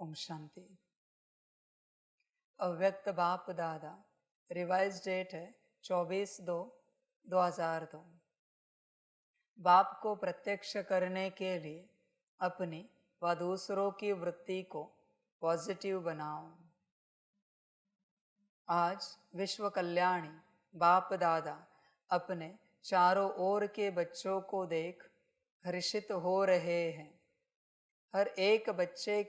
ओम शांति। अव्यक्त बाप दादा, रिवाइज डेट है 24/2/2002। बाप को प्रत्यक्ष करने के लिए अपनी व दूसरों की वृत्ति को पॉजिटिव बनाओ। आज विश्व कल्याणी बाप दादा अपने चारों ओर के बच्चों को देख हर्षित हो रहे हैं। हर एक बच्चे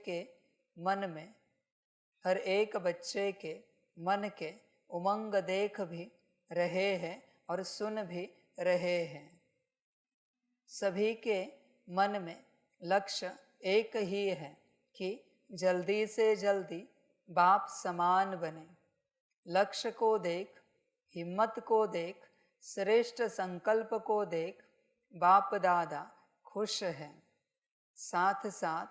के मन के उमंग देख भी रहे हैं और सुन भी रहे हैं। सभी के मन में लक्ष्य एक ही है कि जल्दी से जल्दी बाप समान बने। लक्ष्य को देख, हिम्मत को देख, श्रेष्ठ संकल्प को देख बाप दादा खुश हैं। साथ साथ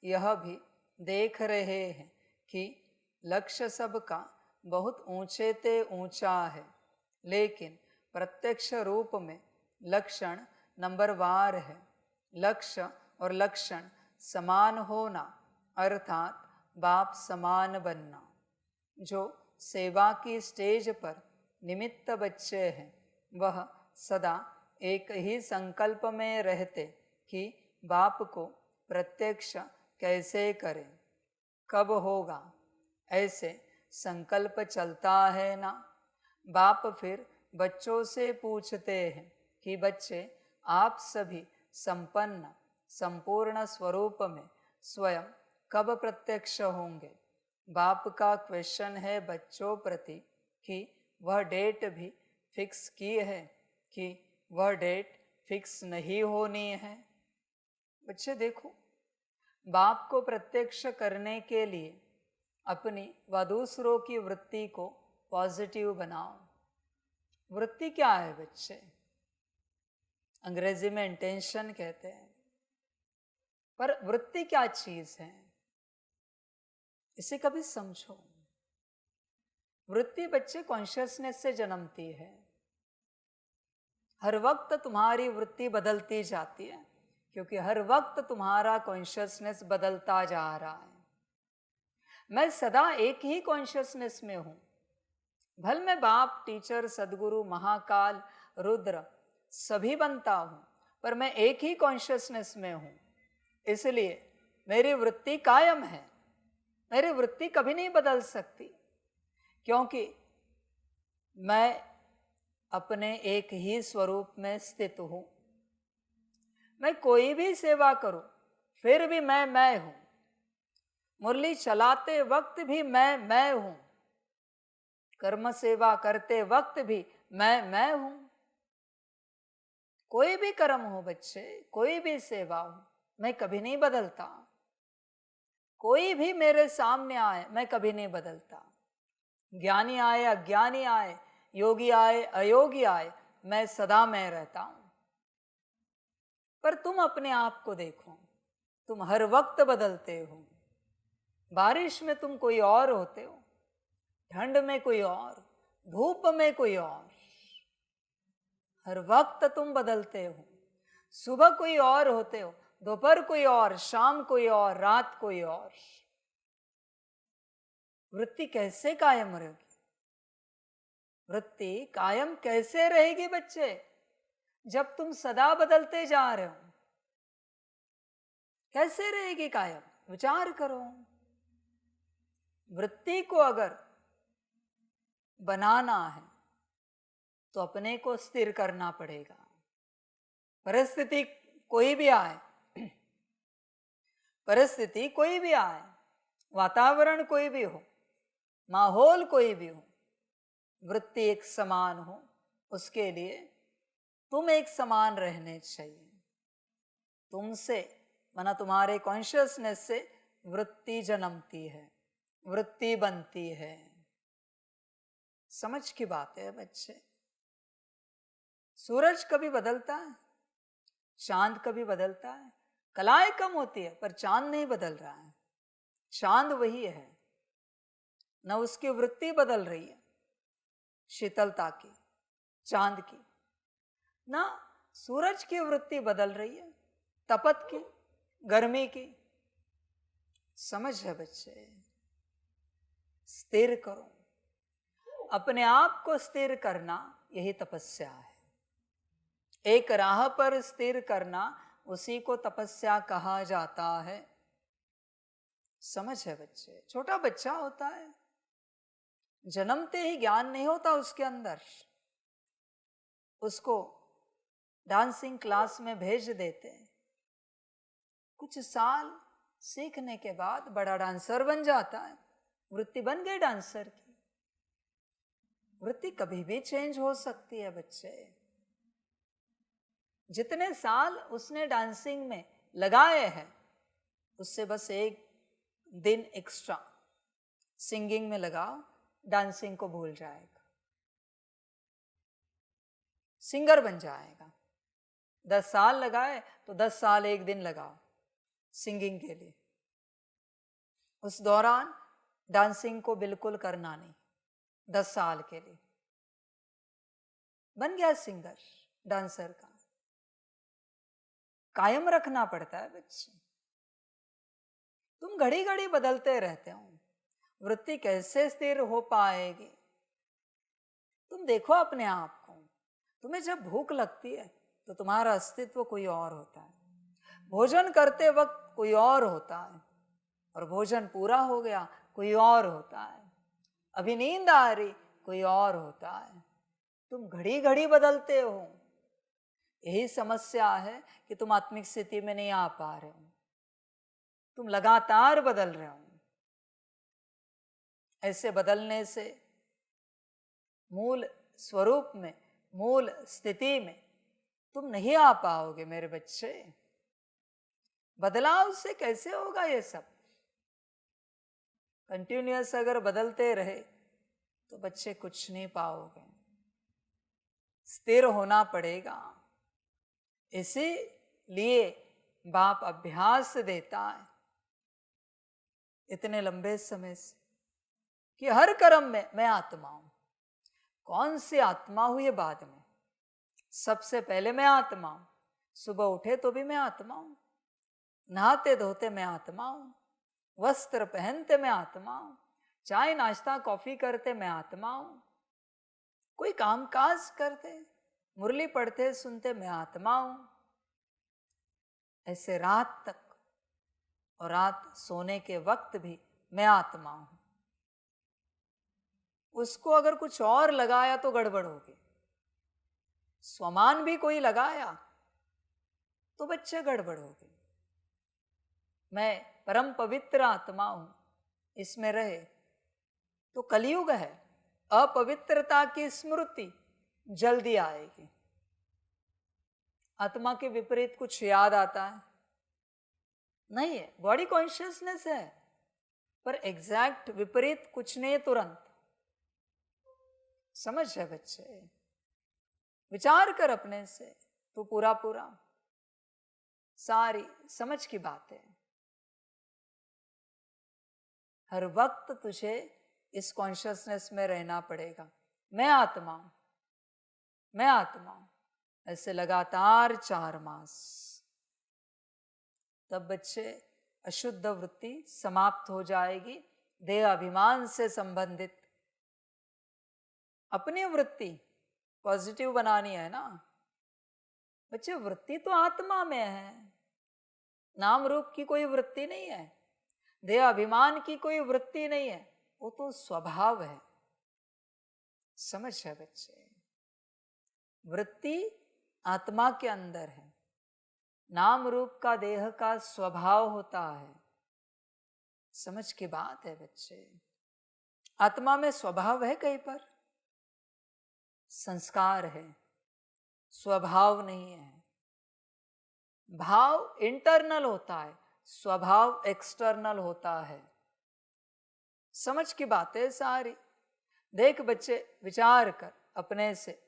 यह भी देख रहे हैं कि लक्ष्य सबका बहुत ऊंचे ते ऊंचा है, लेकिन प्रत्यक्ष रूप में लक्षण नंबरवार है। लक्ष्य और लक्षण समान होना अर्थात बाप समान बनना। जो सेवा की स्टेज पर निमित्त बच्चे हैं, वह सदा एक ही संकल्प में रहते कि बाप को प्रत्यक्ष कैसे करें, कब होगा, ऐसे संकल्प चलता है ना। बाप फिर बच्चों से पूछते हैं कि बच्चे, आप सभी संपन्न संपूर्ण स्वरूप में स्वयं कब प्रत्यक्ष होंगे। बाप का क्वेश्चन है बच्चों प्रति कि वह डेट भी फिक्स की है कि वह डेट फिक्स नहीं होनी है। बच्चे देखो, बाप को प्रत्यक्ष करने के लिए अपनी व दूसरों की वृत्ति को पॉजिटिव बनाओ। वृत्ति क्या है बच्चे? अंग्रेजी में इंटेंशन कहते हैं, पर वृत्ति क्या चीज है इसे कभी समझो। वृत्ति बच्चे कॉन्शियसनेस से जन्मती है। हर वक्त तुम्हारी वृत्ति बदलती जाती है, क्योंकि हर वक्त तुम्हारा कॉन्शियसनेस बदलता जा रहा है। मैं सदा एक ही कॉन्शियसनेस में हूं। भल मैं बाप, टीचर, सदगुरु, महाकाल, रुद्र सभी बनता हूं, पर मैं एक ही कॉन्शियसनेस में हूं। इसलिए मेरी वृत्ति कायम है। मेरी वृत्ति कभी नहीं बदल सकती, क्योंकि मैं अपने एक ही स्वरूप में स्थित हूं। मैं कोई भी सेवा करूं फिर भी मैं हूं। मुरली चलाते वक्त भी मैं हूं। कर्म सेवा करते वक्त भी मैं हूं। कोई भी कर्म हो बच्चे, कोई भी सेवा हो, मैं कभी नहीं बदलता। कोई भी मेरे सामने आए, मैं कभी नहीं बदलता। ज्ञानी आए, अज्ञानी आए, योगी आए, अयोगी आए, मैं सदा मैं रहता हूं। पर तुम अपने आप को देखो, तुम हर वक्त बदलते हो। बारिश में तुम कोई और होते हो, ठंड में कोई और, धूप में कोई और। हर वक्त तुम बदलते हो। सुबह कोई और होते हो, दोपहर कोई और, शाम कोई और, रात कोई और। वृत्ति कैसे कायम रहेगी? वृत्ति कायम कैसे रहेगी बच्चे, जब तुम सदा बदलते जा रहे हो? कैसे रहेगी कायम? विचार करो। वृत्ति को अगर बनाना है तो अपने को स्थिर करना पड़ेगा। परिस्थिति कोई भी आए, परिस्थिति कोई भी आए, वातावरण कोई भी हो, माहौल कोई भी हो, वृत्ति एक समान हो, उसके लिए तुम एक समान रहने चाहिए। तुमसे माना तुम्हारे कॉन्शियसनेस से वृत्ति जन्मती है, वृत्ति बनती है। समझ की बात है बच्चे। सूरज कभी बदलता है, चांद कभी बदलता है। कलाएं कम होती है पर चांद नहीं बदल रहा है। चांद वही है, न उसकी वृत्ति बदल रही है शीतलता की, चांद की, ना सूरज की वृत्ति बदल रही है तपत की, गर्मी की। समझ है बच्चे, स्थिर करो अपने आप को। स्थिर करना यही तपस्या है। एक राह पर स्थिर करना, उसी को तपस्या कहा जाता है। समझ है बच्चे। छोटा बच्चा होता है, जन्मते ही ज्ञान नहीं होता उसके अंदर, उसको डांसिंग क्लास में भेज देते हैं। कुछ साल सीखने के बाद बड़ा डांसर बन जाता है, वृत्ति बन गई डांसर की। वृत्ति कभी भी चेंज हो सकती है बच्चे। जितने साल उसने डांसिंग में लगाए हैं, उससे बस एक दिन एक्स्ट्रा सिंगिंग में लगाओ, डांसिंग को भूल जाएगा, सिंगर बन जाएगा। 10 साल लगाए तो 10 साल एक दिन लगाओ सिंगिंग के लिए। उस दौरान डांसिंग को बिल्कुल करना नहीं, 10 साल के लिए बन गया सिंगर, डांसर का। कायम रखना पड़ता है बच्चे। तुम घड़ी घड़ी बदलते रहते हो, वृत्ति कैसे स्थिर हो पाएगी? तुम देखो अपने आप को। तुम्हें जब भूख लगती है तो तुम्हारा अस्तित्व कोई और होता है, भोजन करते वक्त कोई और होता है, और भोजन पूरा हो गया कोई और होता है, अभी नींद आ रही कोई और होता है। तुम घड़ी घड़ी बदलते हो। यही समस्या है कि तुम आत्मिक स्थिति में नहीं आ पा रहे हो, तुम लगातार बदल रहे हो। ऐसे बदलने से मूल स्वरूप में, मूल स्थिति में तुम नहीं आ पाओगे मेरे बच्चे। बदलाव से कैसे होगा ये सब? कंटिन्यूअस अगर बदलते रहे तो बच्चे कुछ नहीं पाओगे, स्थिर होना पड़ेगा। इसीलिए बाप अभ्यास देता है इतने लंबे समय से कि हर कर्म में मैं आत्मा हूं। कौन सी आत्मा हुई ये बाद में, सबसे पहले मैं आत्मा हूं। सुबह उठे तो भी मैं आत्मा हूं, नहाते धोते मैं आत्मा हूं, वस्त्र पहनते मैं आत्मा हूं, चाय नाश्ता कॉफी करते मैं आत्मा हूं, कोई काम काज करते, मुरली पढ़ते सुनते मैं आत्मा हूं। ऐसे रात तक और रात सोने के वक्त भी मैं आत्मा हूं। उसको अगर कुछ और लगाया तो गड़बड़ होगी। स्वमान भी कोई लगाया तो बच्चे गड़बड़ होगी। मैं परम पवित्र आत्मा हूं, इसमें रहे तो कलयुग है, अपवित्रता की स्मृति जल्दी आएगी। आत्मा के विपरीत कुछ याद आता है नहीं है, बॉडी कॉन्शियसनेस है, पर एग्जैक्ट विपरीत कुछ नहीं तुरंत। समझ है बच्चे? विचार कर अपने से, तो पूरा पूरा सारी समझ की बात है। हर वक्त तुझे इस कॉन्शियसनेस में रहना पड़ेगा, मैं आत्मा हूं, मैं आत्मा हूं। ऐसे लगातार 4 मास, तब बच्चे अशुद्ध वृत्ति समाप्त हो जाएगी। देह अभिमान से संबंधित अपनी वृत्ति पॉजिटिव बनानी है ना बच्चे। वृत्ति तो आत्मा में है, नाम रूप की कोई वृत्ति नहीं है, देह अभिमान की कोई वृत्ति नहीं है, वो तो स्वभाव है। समझ है बच्चे? वृत्ति आत्मा के अंदर है, नाम रूप का देह का स्वभाव होता है। समझ की बात है बच्चे। आत्मा में स्वभाव है कहीं पर, संस्कार है, स्वभाव नहीं है। भाव इंटरनल होता है, स्वभाव एक्सटर्नल होता है। समझ की बातें सारी। देख बच्चे, विचार कर अपने से,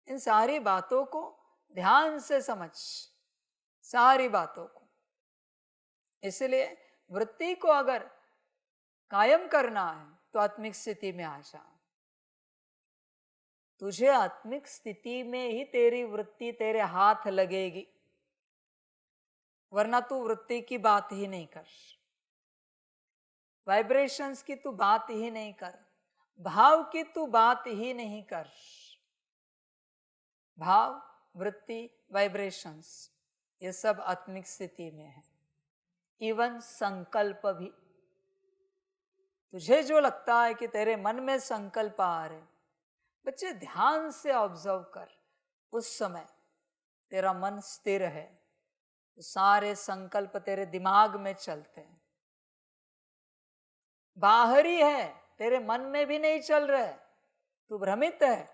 इन सारी बातों को ध्यान से समझ, सारी बातों को। इसलिए वृत्ति को अगर कायम करना है तो आत्मिक स्थिति में आ जा। तुझे आत्मिक स्थिति में ही तेरी वृत्ति तेरे हाथ लगेगी। वरना तू वृत्ति की बात ही नहीं कर, वाइब्रेशंस की तू बात ही नहीं कर, भाव की तू बात ही नहीं कर। भाव, वृत्ति, वाइब्रेशंस ये सब आत्मिक स्थिति में है। इवन संकल्प भी, तुझे जो लगता है कि तेरे मन में संकल्प आ रहे, बच्चे ध्यान से ऑब्जर्व कर, उस समय तेरा मन स्थिर है, तो सारे संकल्प तेरे दिमाग में चलते हैं, बाहर ही है, तेरे मन में भी नहीं चल रहे। तू भ्रमित है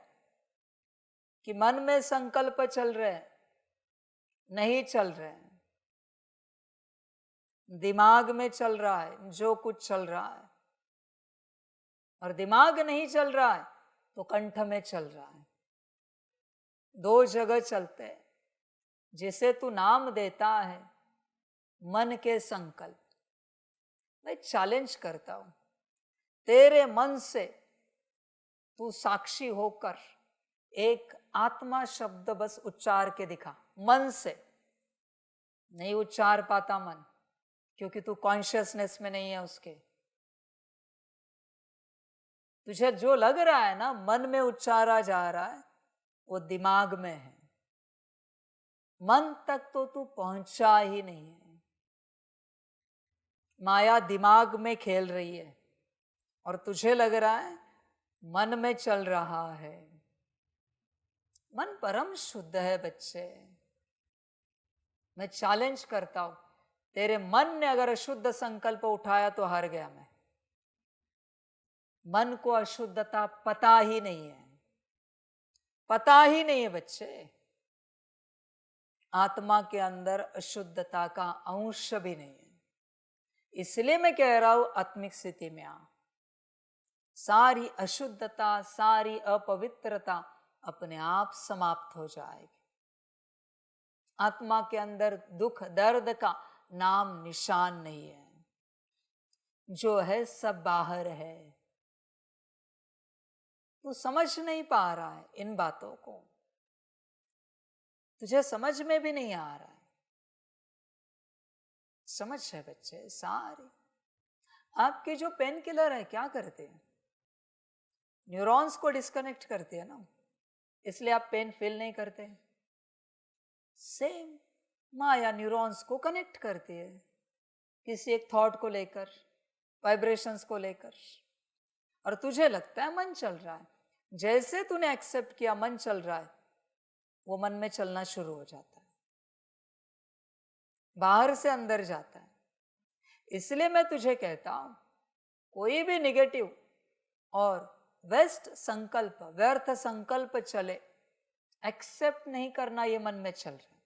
कि मन में संकल्प चल रहे, नहीं चल रहे, दिमाग में चल रहा है जो कुछ चल रहा है। और दिमाग नहीं चल रहा है तो कंठ में चल रहा है, दो जगह चलते हैं। जिसे तू नाम देता है मन के संकल्प, मैं चैलेंज करता हूं, तेरे मन से तू साक्षी होकर एक आत्मा शब्द बस उच्चार के दिखा। मन से नहीं उच्चार पाता मन, क्योंकि तू कॉन्शियसनेस में नहीं है उसके। तुझे जो लग रहा है ना मन में उच्चारा जा रहा है, वो दिमाग में है, मन तक तो तू पहुंचा ही नहीं है। माया दिमाग में खेल रही है और तुझे लग रहा है मन में चल रहा है। मन परम शुद्ध है बच्चे, मैं चैलेंज करता हूं, तेरे मन ने अगर अशुद्ध संकल्प उठाया तो हार गया मैं। मन को अशुद्धता पता ही नहीं है, पता ही नहीं है बच्चे। आत्मा के अंदर अशुद्धता का अंश भी नहीं है, इसलिए मैं कह रहा हूं आत्मिक स्थिति में आ, सारी अशुद्धता, सारी अपवित्रता अपने आप समाप्त हो जाएगी। आत्मा के अंदर दुख दर्द का नाम निशान नहीं है, जो है सब बाहर है। तू समझ नहीं पा रहा है इन बातों को, तुझे समझ में भी नहीं आ रहा है। समझ है बच्चे, सारी आपके जो पेन किलर है क्या करते हैं, न्यूरॉन्स को डिस्कनेक्ट करते हैं ना, इसलिए आप पेन फील नहीं करते। सेम माया न्यूरॉन्स को कनेक्ट करती है किसी एक थॉट को लेकर, वाइब्रेशंस को लेकर, और तुझे लगता है मन चल रहा है। जैसे तूने एक्सेप्ट किया मन चल रहा है, वो मन में चलना शुरू हो जाता है, बाहर से अंदर जाता है। इसलिए मैं तुझे कहता हूं, कोई भी निगेटिव और वेस्ट संकल्प, व्यर्थ संकल्प चले, एक्सेप्ट नहीं करना ये मन में चल रहा है,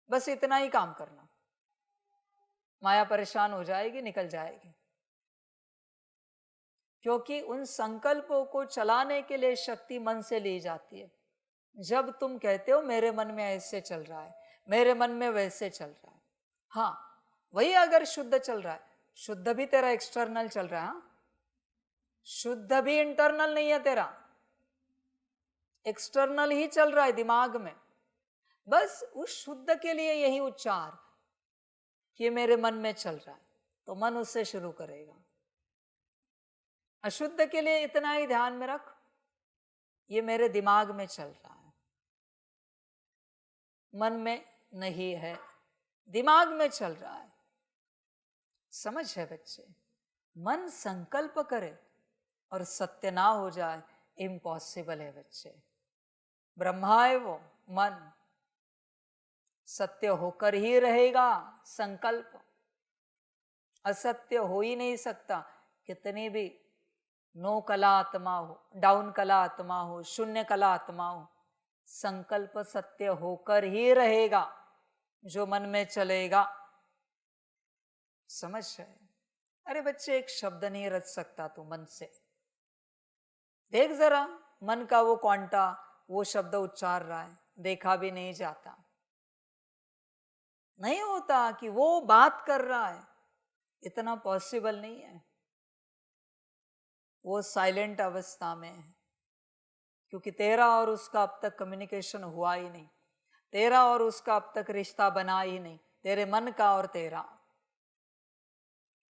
बस इतना ही काम करना। माया परेशान हो जाएगी, निकल जाएगी, क्योंकि उन संकल्पों को चलाने के लिए शक्ति मन से ली जाती है। जब तुम कहते हो मेरे मन में ऐसे चल रहा है, मेरे मन में वैसे चल रहा है, हाँ वही अगर शुद्ध चल रहा है, शुद्ध भी तेरा एक्सटर्नल चल रहा है, हाँ? शुद्ध भी इंटरनल नहीं है तेरा, एक्सटर्नल ही चल रहा है दिमाग में। बस उस शुद्ध के लिए यही उच्चार कि मेरे मन में चल रहा है, तो मन उससे शुरू करेगा। अशुद्ध के लिए इतना ही ध्यान में रख, ये मेरे दिमाग में चल रहा है, मन में नहीं है, दिमाग में चल रहा है। समझ है बच्चे, मन संकल्प करे और सत्य ना हो जाए, इम्पॉसिबल है बच्चे। ब्रह्मा है वो मन, सत्य होकर ही रहेगा संकल्प, असत्य हो ही नहीं सकता। कितनी भी नो कला आत्मा हो, डाउन कला आत्मा हो, शून्य कला आत्मा हो, संकल्प सत्य होकर ही रहेगा जो मन में चलेगा। समझ है? अरे बच्चे, एक शब्द नहीं रच सकता तू मन से। देख जरा मन का वो क्वांटा, वो शब्द उच्चार रहा है, देखा भी नहीं जाता, नहीं होता कि वो बात कर रहा है, इतना पॉसिबल नहीं है। वो साइलेंट अवस्था में है, क्योंकि तेरा और उसका अब तक कम्युनिकेशन हुआ ही नहीं, तेरा और उसका अब तक रिश्ता बना ही नहीं, तेरे मन का और तेरा,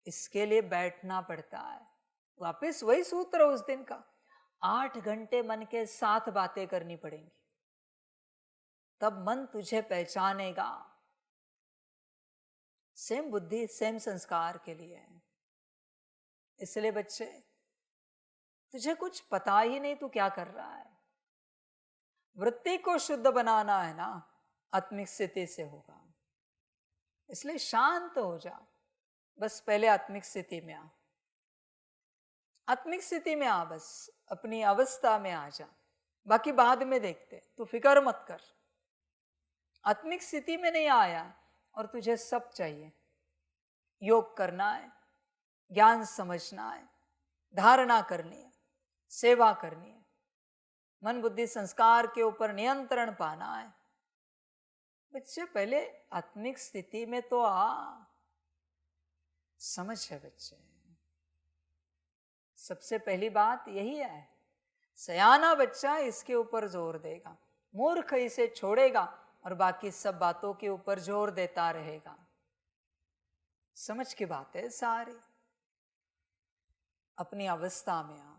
इसके लिए बैठना पड़ता है। वापस वही सूत्र उस दिन का, 8 घंटे मन के साथ बातें करनी पड़ेंगी, तब मन तुझे पहचानेगा। सेम बुद्धि सेम संस्कार के लिए है। इसलिए बच्चे, तुझे कुछ पता ही नहीं तू क्या कर रहा है। वृत्ति को शुद्ध बनाना है ना, आत्मिक स्थिति से होगा। इसलिए शांत हो जा, बस पहले आत्मिक स्थिति में आ। आत्मिक स्थिति में आ, बस अपनी अवस्था में आ जा, बाकी बाद में देखते, तू फिक्र मत कर। आत्मिक स्थिति में नहीं आया और तुझे सब चाहिए, योग करना है, ज्ञान समझना है, धारणा करनी है, सेवा करनी है, मन बुद्धि संस्कार के ऊपर नियंत्रण पाना है। बच्चे पहले आत्मिक स्थिति में तो आ। समझ है बच्चे, सबसे पहली बात यही है। सयाना बच्चा इसके ऊपर जोर देगा, मूर्ख इसे छोड़ेगा और बाकी सब बातों के ऊपर जोर देता रहेगा। समझ की बात है सारी। अपनी अवस्था में आ।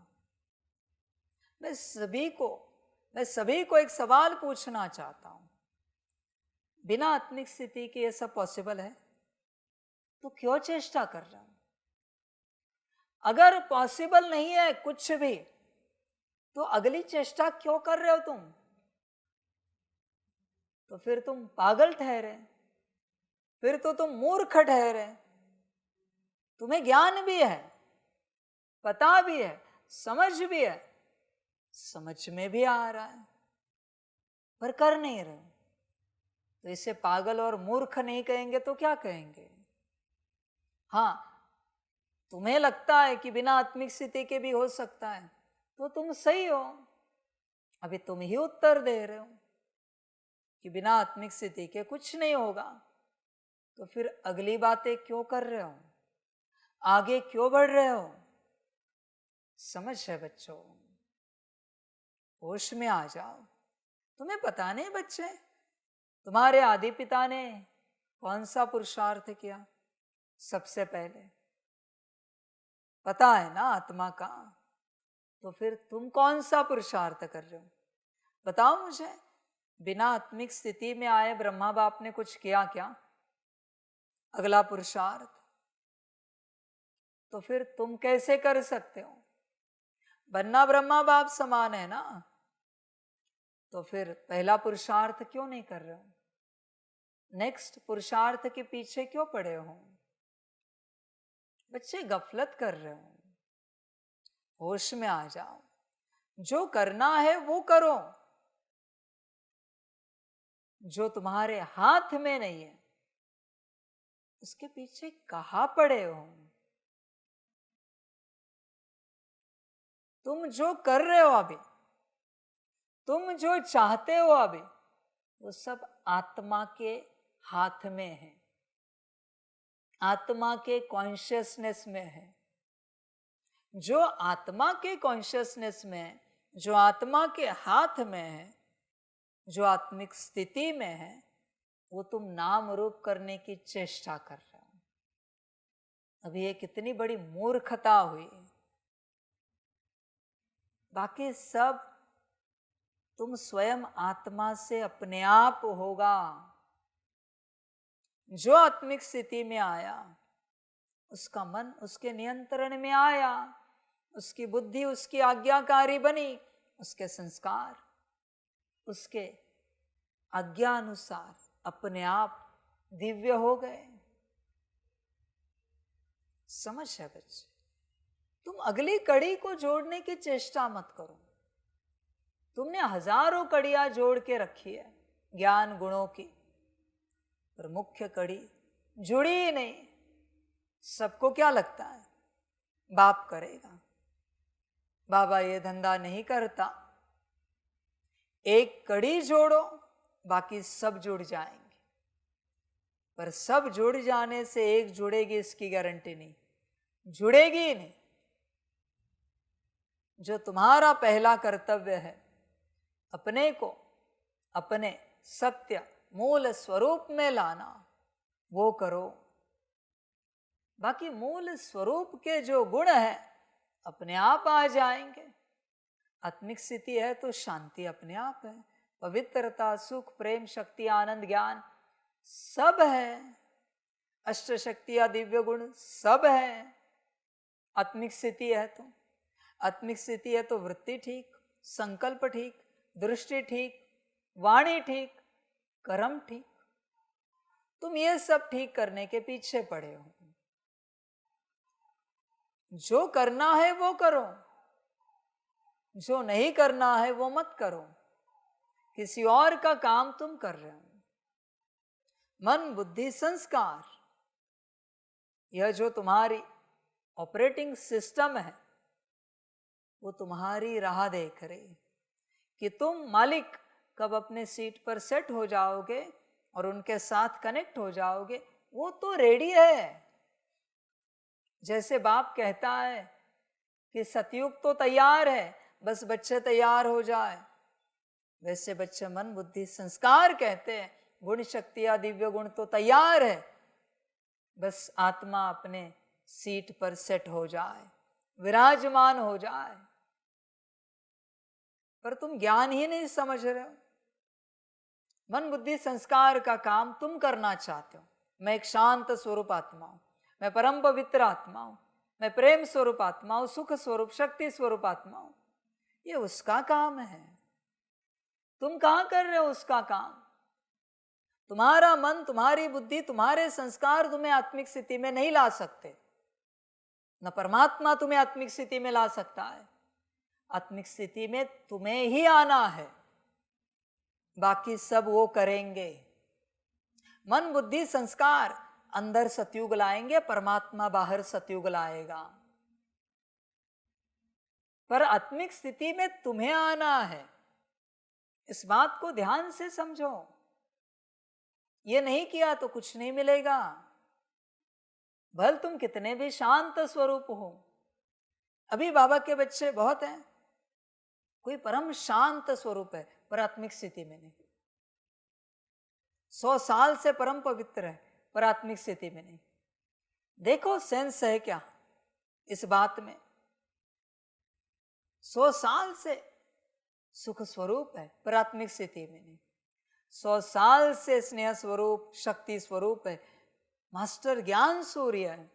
मैं सभी को एक सवाल पूछना चाहता हूं, बिना आत्मिक स्थिति के ये सब पॉसिबल है? तो क्यों चेष्टा कर रहा हूं? अगर पॉसिबल नहीं है कुछ भी, तो अगली चेष्टा क्यों कर रहे हो तुम? तो फिर तुम पागल ठहरे, फिर तो तुम मूर्ख ठहरे। तुम्हें ज्ञान भी है, पता भी है, समझ भी है, समझ में भी आ रहा है, पर कर नहीं रहे। तो इसे पागल और मूर्ख नहीं कहेंगे तो क्या कहेंगे? हाँ, तुम्हें लगता है कि बिना आत्मिक स्थिति के भी हो सकता है, तो तुम सही हो। अभी तुम ही उत्तर दे रहे हो कि बिना आत्मिक स्थिति के कुछ नहीं होगा। तो फिर अगली बातें क्यों कर रहे हो? आगे क्यों बढ़ रहे हो? समझ है बच्चों, होश में आ जाओ। तुम्हें पता नहीं बच्चे, तुम्हारे आदि पिता ने कौन सा पुरुषार्थ किया? सबसे पहले पता है ना आत्मा का। तो फिर तुम कौन सा पुरुषार्थ कर रहे हो? बताओ मुझे। बिना आत्मिक स्थिति में आए ब्रह्मा बाप ने कुछ किया क्या? अगला पुरुषार्थ तो फिर तुम कैसे कर सकते हो? बनना ब्रह्मा बाप समान है ना, तो फिर पहला पुरुषार्थ क्यों नहीं कर रहे हो? नेक्स्ट पुरुषार्थ के पीछे क्यों पड़े हो? बच्चे गफलत कर रहे हो। होश में आ जाओ, जो करना है वो करो। जो तुम्हारे हाथ में नहीं है उसके पीछे कहां पड़े हो? तुम जो कर रहे हो अभी, तुम जो चाहते हो अभी, वो सब आत्मा के हाथ में है, आत्मा के कॉन्शियसनेस में है। जो आत्मा के कॉन्शियसनेस में है, जो आत्मा के हाथ में है, जो आत्मिक स्थिति में है, वो तुम नाम रूप करने की चेष्टा कर रहे हो। अभी ये कितनी बड़ी मूर्खता हुई। बाकी सब तुम स्वयं आत्मा से अपने आप होगा। जो आत्मिक स्थिति में आया, उसका मन उसके नियंत्रण में आया, उसकी बुद्धि उसकी आज्ञाकारी बनी, उसके संस्कार उसके आज्ञानुसार अपने आप दिव्य हो गए। समझ है बच्चे? तुम अगली कड़ी को जोड़ने की चेष्टा मत करो। तुमने हजारों कड़ियां जोड़ के रखी है ज्ञान गुणों की, पर मुख्य कड़ी जुड़ी ही नहीं। सबको क्या लगता है बाप करेगा, बाबा ये धंधा नहीं करता। एक कड़ी जोड़ो, बाकी सब जुड़ जाएंगे। पर सब जुड़ जाने से एक जुड़ेगी इसकी गारंटी नहीं, जुड़ेगी ही नहीं। जो तुम्हारा पहला कर्तव्य है, अपने को अपने सत्य मूल स्वरूप में लाना, वो करो। बाकी मूल स्वरूप के जो गुण है अपने आप आ जाएंगे। आत्मिक स्थिति है तो शांति अपने आप है, पवित्रता, सुख, प्रेम, शक्ति, आनंद, ज्ञान सब है, अष्ट शक्तियां, दिव्य गुण सब है। आत्मिक स्थिति है तो, आत्मिक स्थिति है तो वृत्ति ठीक, संकल्प ठीक, दृष्टि ठीक, वाणी ठीक, कर्म ठीक। तुम ये सब ठीक करने के पीछे पड़े हो। जो करना है वो करो, जो नहीं करना है वो मत करो। किसी और का काम तुम कर रहे हो। मन, बुद्धि, संस्कार, यह जो तुम्हारी ऑपरेटिंग सिस्टम है वो तुम्हारी राह देख रही कि तुम मालिक कब अपने सीट पर सेट हो जाओगे और उनके साथ कनेक्ट हो जाओगे। वो तो रेडी है। जैसे बाप कहता है कि सतयुग तो तैयार है, बस बच्चे तैयार हो जाए, वैसे बच्चे मन, बुद्धि, संस्कार कहते हैं गुण, शक्तियां, दिव्य गुण तो तैयार है, बस आत्मा अपने सीट पर सेट हो जाए, विराजमान हो जाए। पर तुम ज्ञान ही नहीं समझ रहे हो। मन, बुद्धि, संस्कार का काम तुम करना चाहते हो। मैं एक शांत स्वरूप आत्मा हूं, मैं परम पवित्र आत्मा हूं, मैं प्रेम स्वरूप आत्मा हूं, सुख स्वरूप, शक्ति स्वरूप आत्मा हूं। ये उसका काम है। तुम कहां कर रहे हो उसका काम? तुम्हारा मन, तुम्हारी बुद्धि, तुम्हारे संस्कार तुम्हें आत्मिक स्थिति में नहीं ला सकते। न परमात्मा तुम्हें आत्मिक स्थिति में ला सकता है। आत्मिक स्थिति में तुम्हें ही आना है, बाकी सब वो करेंगे। मन, बुद्धि, संस्कार अंदर सतयुग लाएंगे, परमात्मा बाहर सतयुग लाएगा। पर आत्मिक स्थिति में तुम्हें आना है। इस बात को ध्यान से समझो। ये नहीं किया तो कुछ नहीं मिलेगा। भल तुम कितने भी शांत स्वरूप हो। अभी बाबा के बच्चे बहुत हैं, कोई परम शांत स्वरूप है पर आत्मिक स्थिति में नहीं। 100 साल से परम पवित्र है पर आत्मिक स्थिति में नहीं। देखो सेंस है क्या इस बात में? 100 साल से सुख स्वरूप है पर आत्मिक स्थिति में नहीं। 100 साल से स्नेह स्वरूप, शक्ति स्वरूप है, मास्टर ज्ञान सूर्य है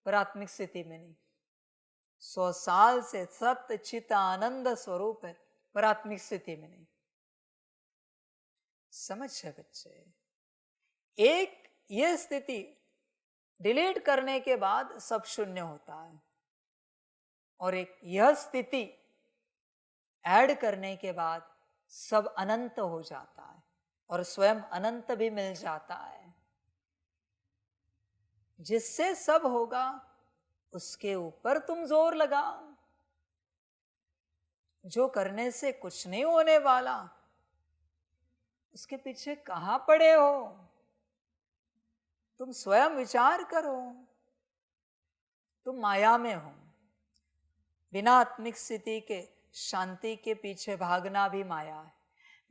पर आत्मिक स्थिति में नहीं। 100 साल से सत्य चित आनंद स्वरूप है पर आत्मिक स्थिति में नहीं। समझ है बच्चे? एक ये स्थिति डिलीट करने के बाद सब शून्य होता है, और एक यह स्थिति ऐड करने के बाद सब अनंत हो जाता है, और स्वयं अनंत भी मिल जाता है। जिससे सब होगा उसके ऊपर तुम जोर लगाओ। जो करने से कुछ नहीं होने वाला उसके पीछे कहां पड़े हो? तुम स्वयं विचार करो। तुम माया में हो। बिना आत्मिक स्थिति के शांति के पीछे भागना भी माया है।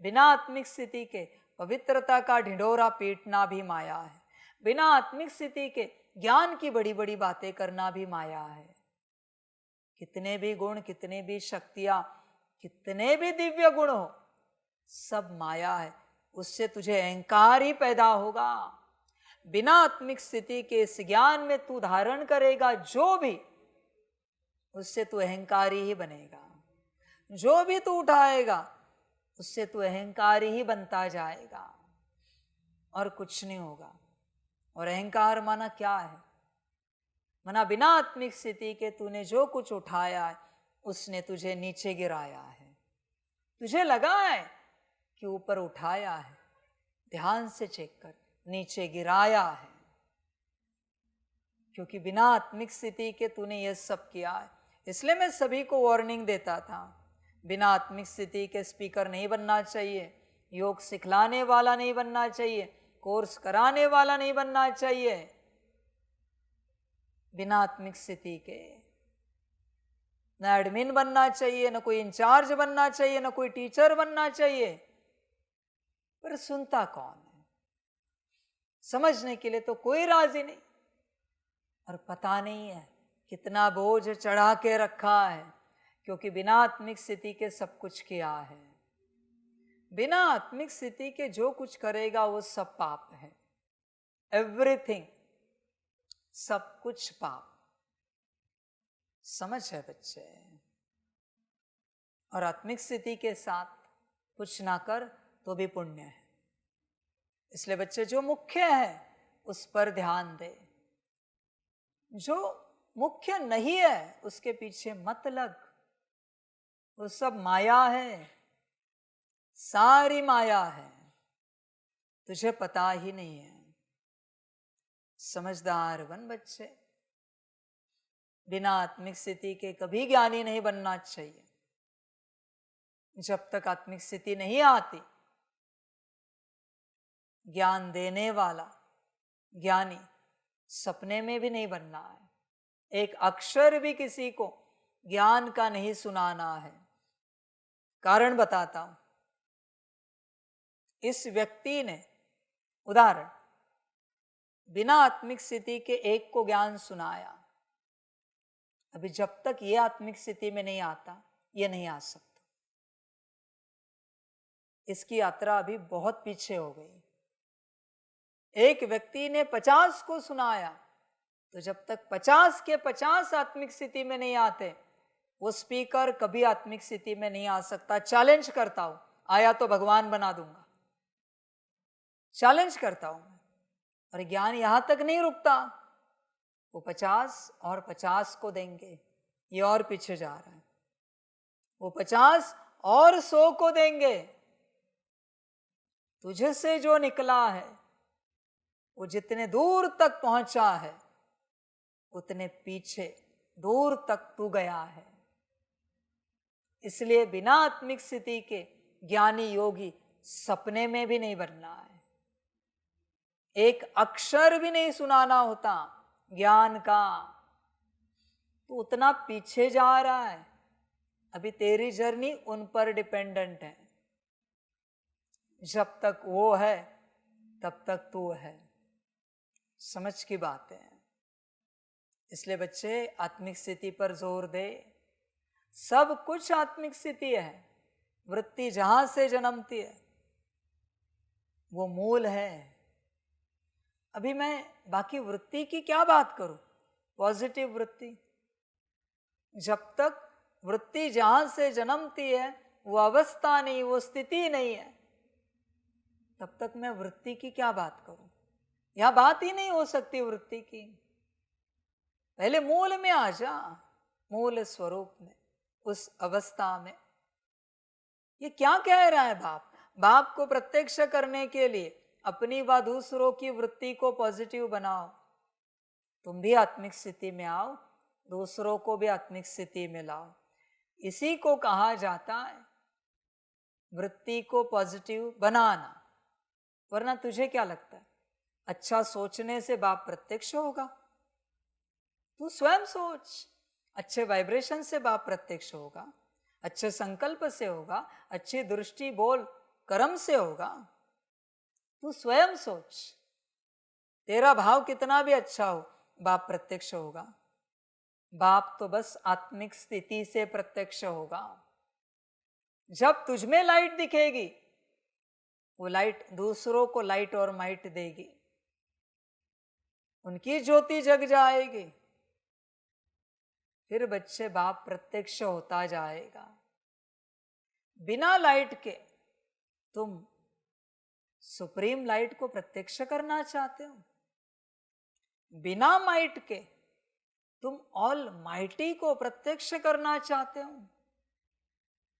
बिना आत्मिक स्थिति के पवित्रता का ढिंढोरा पीटना भी माया है। बिना आत्मिक स्थिति के ज्ञान की बड़ी बड़ी बातें करना भी माया है। कितने भी गुण, कितने भी शक्तियां, कितने भी दिव्य गुण हो, सब माया है। उससे तुझे अहंकार ही पैदा होगा। बिना आत्मिक स्थिति के इस ज्ञान में तू धारण करेगा जो भी, उससे तू अहंकारी ही बनेगा। जो भी तू उठाएगा उससे तू अहंकारी ही बनता जाएगा, और कुछ नहीं होगा। और अहंकार माना क्या है? माना बिना आत्मिक स्थिति के तूने जो कुछ उठाया है उसने तुझे नीचे गिराया है। तुझे लगा है कि ऊपर उठाया है, ध्यान से चेक कर, नीचे गिराया है। क्योंकि बिना आत्मिक स्थिति के तूने यह सब किया है। इसलिए मैं सभी को वार्निंग देता था, बिना आत्मिक स्थिति के स्पीकर नहीं बनना चाहिए, योग सिखलाने वाला नहीं बनना चाहिए, कोर्स कराने वाला नहीं बनना चाहिए। बिना आत्मिक स्थिति के न एडमिन बनना चाहिए, न कोई इंचार्ज बनना चाहिए, न कोई टीचर बनना चाहिए। पर सुनता कौन है? समझने के लिए तो कोई राजी नहीं। और पता नहीं है कितना बोझ चढ़ा के रखा है, क्योंकि बिना आत्मिक स्थिति के सब कुछ किया है। बिना आत्मिक स्थिति के जो कुछ करेगा वो सब पाप है। एवरीथिंग, सब कुछ पाप। समझ है बच्चे? और आत्मिक स्थिति के साथ कुछ ना कर तो भी पुण्य है। इसलिए बच्चे जो मुख्य है उस पर ध्यान दे, जो मुख्य नहीं है उसके पीछे मत लग। वो सब माया है, सारी माया है, तुझे पता ही नहीं है। समझदार बन बच्चे। बिना आत्मिक स्थिति के कभी ज्ञानी नहीं बनना चाहिए। जब तक आत्मिक स्थिति नहीं आती, ज्ञान देने वाला ज्ञानी सपने में भी नहीं बनना है। एक अक्षर भी किसी को ज्ञान का नहीं सुनाना है। कारण बताता हूं। इस व्यक्ति ने, उदाहरण, बिना आत्मिक स्थिति के एक को ज्ञान सुनाया। अभी जब तक ये आत्मिक स्थिति में नहीं आता, ये नहीं आ सकता। इसकी यात्रा अभी बहुत पीछे हो गई। एक व्यक्ति ने 50 को सुनाया, तो जब तक 50 के 50 आत्मिक स्थिति में नहीं आते, वो स्पीकर कभी आत्मिक स्थिति में नहीं आ सकता। चैलेंज करता हूं, आया तो भगवान बना दूंगा। चैलेंज करता हूं। और ज्ञान यहां तक नहीं रुकता, वो 50 और 50 को देंगे। ये और पीछे जा रहा है। वो 50 और 100 को देंगे। तुझे से जो निकला है वो जितने दूर तक पहुंचा है, उतने पीछे दूर तक तू गया है। इसलिए बिना आत्मिक स्थिति के ज्ञानी योगी सपने में भी नहीं बनना है। एक अक्षर भी नहीं सुनाना होता ज्ञान का। तो उतना पीछे जा रहा है। अभी तेरी जर्नी उन पर डिपेंडेंट है। जब तक वो है तब तक तू है। समझ की बात है। इसलिए बच्चे आत्मिक स्थिति पर जोर दे। सब कुछ आत्मिक स्थिति है। वृत्ति जहां से जन्मती है वो मूल है। अभी मैं बाकी वृत्ति की क्या बात करूं? पॉजिटिव वृत्ति। जब तक वृत्ति जहां से जन्मती है वो अवस्था नहीं, वो स्थिति नहीं है, तब तक मैं वृत्ति की क्या बात करूं? यह बात ही नहीं हो सकती वृत्ति की। पहले मूल में आ जा, मूल स्वरूप में, उस अवस्था में। ये क्या कह रहा है बाप? बाप को प्रत्यक्ष करने के लिए अपनी व दूसरों की वृत्ति को पॉजिटिव बनाओ। तुम भी आत्मिक स्थिति में आओ, दूसरों को भी आत्मिक स्थिति में लाओ। इसी को कहा जाता है वृत्ति को पॉजिटिव बनाना। वरना तुझे क्या लगता है अच्छा सोचने से बाप प्रत्यक्ष होगा? तू स्वयं सोच। अच्छे वाइब्रेशन से बाप प्रत्यक्ष होगा, अच्छे संकल्प से होगा, अच्छी दृष्टि बोल कर्म से होगा। तू स्वयं सोच। तेरा भाव कितना भी अच्छा हो, बाप प्रत्यक्ष होगा। बाप तो बस आत्मिक स्थिति से प्रत्यक्ष होगा। जब तुझमें लाइट दिखेगी, वो लाइट दूसरों को लाइट और माइट देगी। उनकी ज्योति जग जाएगी। फिर बच्चे बाप प्रत्यक्ष होता जाएगा। बिना लाइट के तुम सुप्रीम लाइट को प्रत्यक्ष करना चाहते हो। बिना माइट के तुम ऑल माइटी को प्रत्यक्ष करना चाहते हो।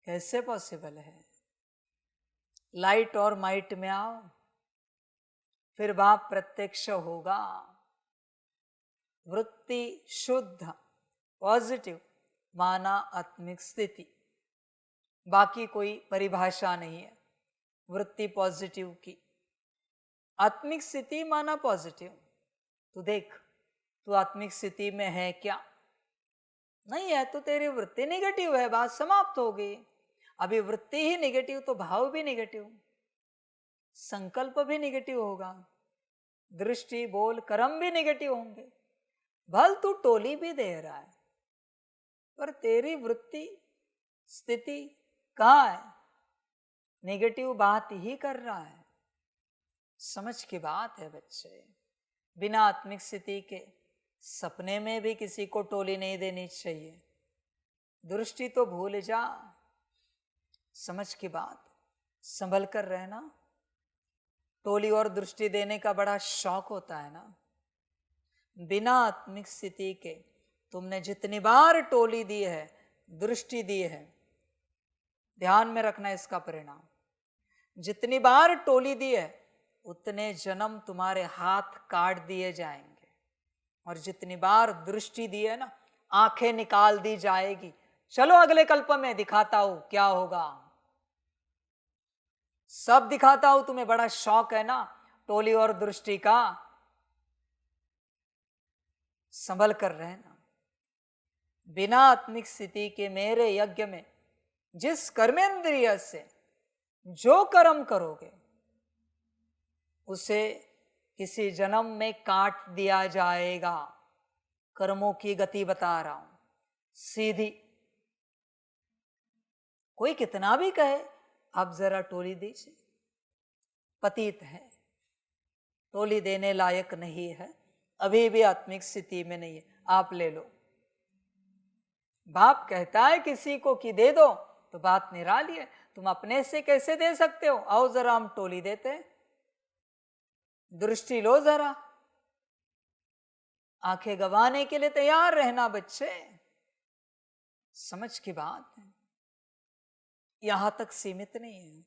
कैसे पॉसिबल है? लाइट और माइट में आओ, फिर बाप प्रत्यक्ष होगा। वृत्ति शुद्ध पॉजिटिव माना आत्मिक स्थिति। बाकी कोई परिभाषा नहीं है वृत्ति पॉजिटिव की। आत्मिक स्थिति माना पॉजिटिव। तू देख, तू आत्मिक स्थिति में है क्या? नहीं है तो तेरी वृत्ति निगेटिव है, बात समाप्त हो गई। अभी वृत्ति ही निगेटिव तो भाव भी निगेटिव, संकल्प भी निगेटिव होगा। दृष्टि, बोल, कर्म भी नेगेटिव होंगे। भल तू टोली भी दे रहा है, पर तेरी वृत्ति स्थिति कहाँ है? नेगेटिव बात ही कर रहा है। समझ की बात है बच्चे, बिना आत्मिक स्थिति के सपने में भी किसी को टोली नहीं देनी चाहिए। दृष्टि तो भूल जा। समझ की बात, संभल कर रहना। टोली और दृष्टि देने का बड़ा शौक होता है ना। बिना आत्मिक स्थिति के तुमने जितनी बार टोली दी है, दृष्टि दी है, ध्यान में रखना इसका परिणाम। जितनी बार टोली दी है उतने जन्म तुम्हारे हाथ काट दिए जाएंगे, और जितनी बार दृष्टि दी है ना, आंखें निकाल दी जाएगी। चलो अगले कल्प में दिखाता हूं क्या होगा, सब दिखाता हूं। तुम्हें बड़ा शौक है ना टोली और दृष्टि का। संभल कर रहना। बिना आत्मिक स्थिति के मेरे यज्ञ में जिस कर्मेंद्रिय से जो कर्म करोगे उसे किसी जन्म में काट दिया जाएगा। कर्मों की गति बता रहा हूं, सीधी। कोई कितना भी कहे आप जरा टोली दीजिए, पतित है, टोली देने लायक नहीं है, अभी भी आत्मिक स्थिति में नहीं है, आप ले लो। बाप कहता है किसी को कि दे दो तो बात निराली है। तुम अपने से कैसे दे सकते हो? आओ जरा हम टोली देते हैं। दृष्टि लो जरा, आंखें गंवाने के लिए तैयार रहना बच्चे। समझ की बात है, यहां तक सीमित नहीं है।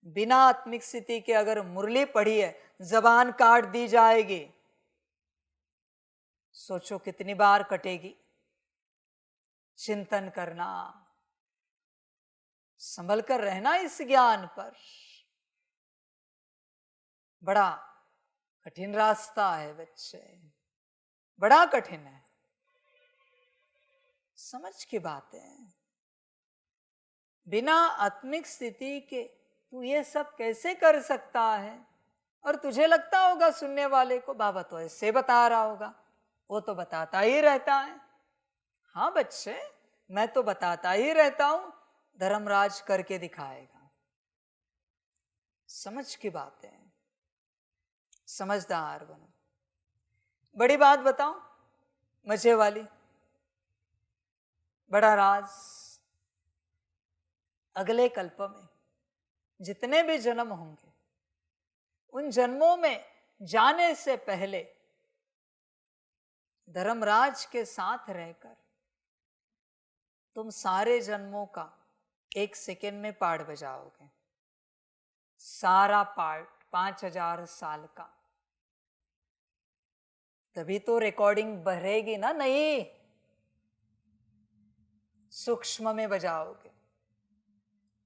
बिना आत्मिक स्थिति के अगर मुरली पढ़ी है, जबान काट दी जाएगी। सोचो कितनी बार कटेगी। चिंतन करना, संभल कर रहना इस ज्ञान पर। बड़ा कठिन रास्ता है बच्चे, बड़ा कठिन है। समझ की बात है। बिना आत्मिक स्थिति के तू ये सब कैसे कर सकता है? और तुझे लगता होगा सुनने वाले को बाबा तो ऐसे बता रहा होगा, वो तो बताता ही रहता है। हाँ बच्चे, मैं तो बताता ही रहता हूं, धर्मराज करके दिखाएगा। समझ की बात है, समझदार बनो। बड़ी बात बताऊं, मजे वाली, बड़ा राज। अगले कल्प में जितने भी जन्म होंगे, उन जन्मों में जाने से पहले धर्मराज के साथ रहकर तुम सारे जन्मों का 1 सेकेंड में पाठ बजाओगे। सारा पाठ 5000 साल का। तभी तो रिकॉर्डिंग बढ़ेगी ना। नहीं, सूक्ष्म में बजाओगे।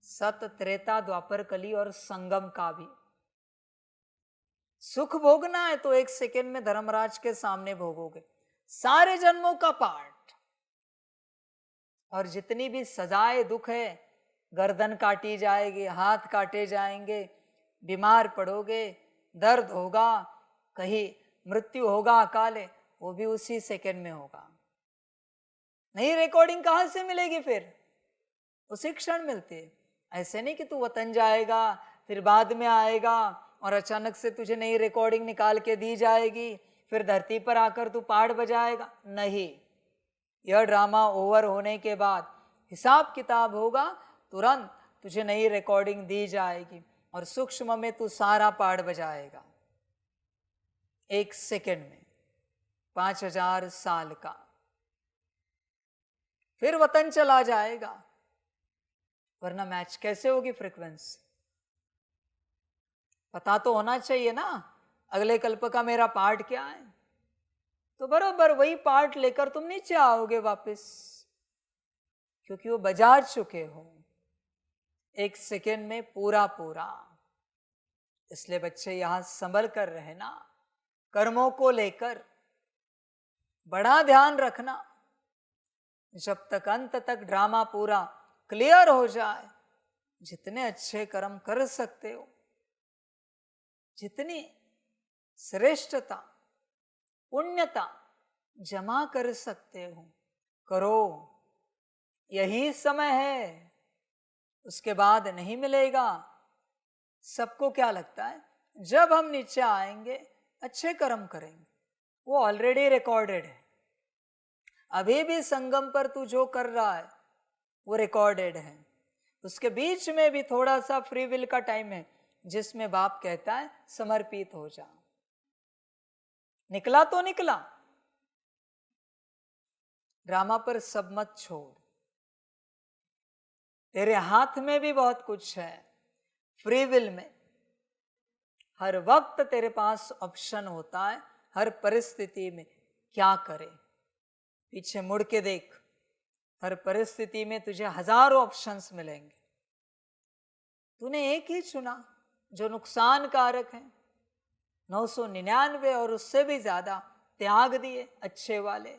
सत, त्रेता, द्वापर, कली और संगम का भी। सुख भोगना है तो 1 सेकेंड में धर्मराज के सामने भोगोगे सारे जन्मों का पाठ। और जितनी भी सजाए दुख है, गर्दन काटी जाएगी, हाथ काटे जाएंगे, बीमार पड़ोगे, दर्द होगा, कहीं मृत्यु होगा अकाले, वो भी उसी सेकेंड में होगा। नहीं, रिकॉर्डिंग कहां से मिलेगी? फिर उसी क्षण मिलती है। ऐसे नहीं कि तू वतन जाएगा फिर बाद में आएगा और अचानक से तुझे नई रिकॉर्डिंग निकाल के दी जाएगी, फिर धरती पर आकर तू पाठ बजाएगा। नहीं, यह ड्रामा ओवर होने के बाद हिसाब किताब होगा, तुरंत तुझे नई रिकॉर्डिंग दी जाएगी और सूक्ष्म में तू सारा पाठ बजाएगा 1 सेकेंड में, 5000 साल का। फिर वतन चला जाएगा, वरना मैच कैसे होगी फ्रीक्वेंसी? पता तो होना चाहिए ना अगले कल्प का मेरा पार्ट क्या है। तो बरोबर वही पार्ट लेकर तुम नीचे आओगे वापस, क्योंकि वो बजा चुके हो 1 सेकेंड में पूरा पूरा। इसलिए बच्चे यहां संभल कर रहना, कर्मों को लेकर बड़ा ध्यान रखना। जब तक अंत तक ड्रामा पूरा क्लियर हो जाए, जितने अच्छे कर्म कर सकते हो, जितनी श्रेष्ठता, पुण्यता जमा कर सकते हो, करो। यही समय है, उसके बाद नहीं मिलेगा। सबको क्या लगता है, जब हम नीचे आएंगे अच्छे कर्म करेंगे, वो ऑलरेडी रिकॉर्डेड है। अभी भी संगम पर तू जो कर रहा है वो रिकॉर्डेड है। उसके बीच में भी थोड़ा सा फ्री विल का टाइम है, जिसमें बाप कहता है समर्पित हो जा। निकला तो निकला, ड्रामा पर सब मत छोड़। तेरे हाथ में भी बहुत कुछ है। फ्री विल में हर वक्त तेरे पास ऑप्शन होता है, हर परिस्थिति में क्या करे। पीछे मुड़ के देख, हर परिस्थिति में तुझे हजारों ऑप्शंस मिलेंगे। तूने एक ही चुना जो नुकसान कारक है। 999 और उससे भी ज्यादा त्याग दिए अच्छे वाले।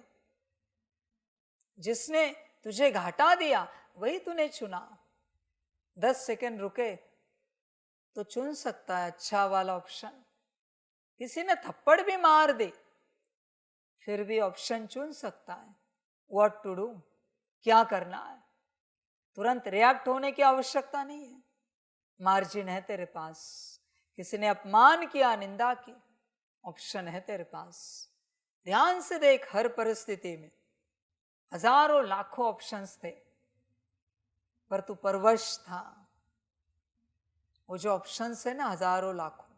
जिसने तुझे घाटा दिया वही तूने चुना। 10 सेकंड रुके तो चुन सकता है अच्छा वाला ऑप्शन। किसी ने थप्पड़ भी मार दी फिर भी ऑप्शन चुन सकता है। व्हाट टू डू, क्या करना है। तुरंत रिएक्ट होने की आवश्यकता नहीं है, मार्जिन है तेरे पास। किसी ने अपमान किया, निंदा की, ऑप्शन है तेरे पास। ध्यान से देख, हर परिस्थिति में हजारों लाखों ऑप्शंस थे, पर तू परवश था। वो जो ऑप्शंस है ना, हजारों लाखों,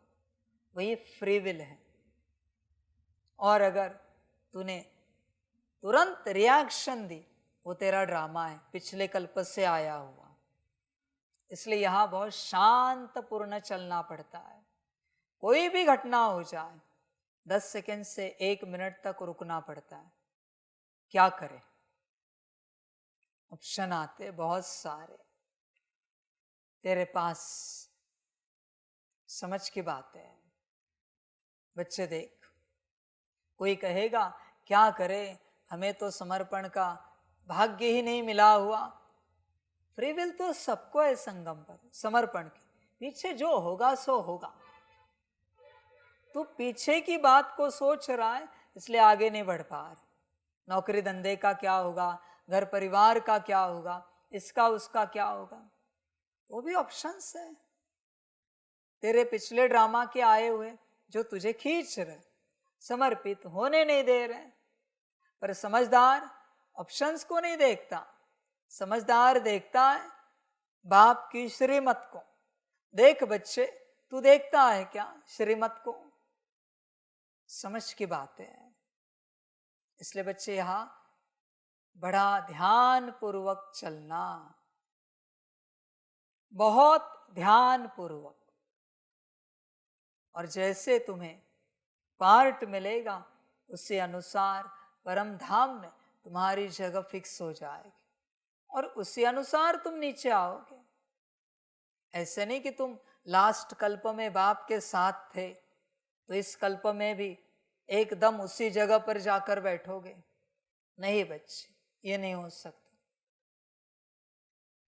वही फ्री विल है। और अगर तूने तुरंत रिएक्शन दी, वो तेरा ड्रामा है, पिछले कल्प से आया हुआ। इसलिए यहां बहुत शांतपूर्ण चलना पड़ता है। कोई भी घटना हो जाए 10 सेकंड से 1 मिनट तक रुकना पड़ता है। क्या करें, ऑप्शन आते बहुत सारे तेरे पास। समझ की बात है बच्चे। देख, कोई कहेगा क्या करे, हमें तो समर्पण का भाग्य ही नहीं मिला हुआ। फ्री विल तो सबको है संगम पर, समर्पण की। पीछे जो होगा सो होगा। तू पीछे की बात को सोच रहा है, इसलिए आगे नहीं बढ़ पा रहा। नौकरी धंधे का क्या होगा, घर परिवार का क्या होगा, इसका उसका क्या होगा, वो भी ऑप्शंस है तेरे पिछले ड्रामा के आए हुए, जो तुझे खींच रहे, समर्पित होने नहीं दे रहे। पर समझदार ऑप्शंस को नहीं देखता, समझदार देखता है बाप की श्रीमत को। देख बच्चे, तू देखता है क्या श्रीमत को? समझ की बात है। इसलिए बच्चे यहां बड़ा ध्यान पूर्वक चलना, बहुत ध्यान पूर्वक। और जैसे तुम्हें पार्ट मिलेगा उसी अनुसार परम धाम में तुम्हारी जगह फिक्स हो जाएगी और उसी अनुसार तुम नीचे आओगे। ऐसे नहीं कि तुम लास्ट कल्प में बाप के साथ थे तो इस कल्प में भी एकदम उसी जगह पर जाकर बैठोगे। नहीं बच्चे, ये नहीं हो सकता।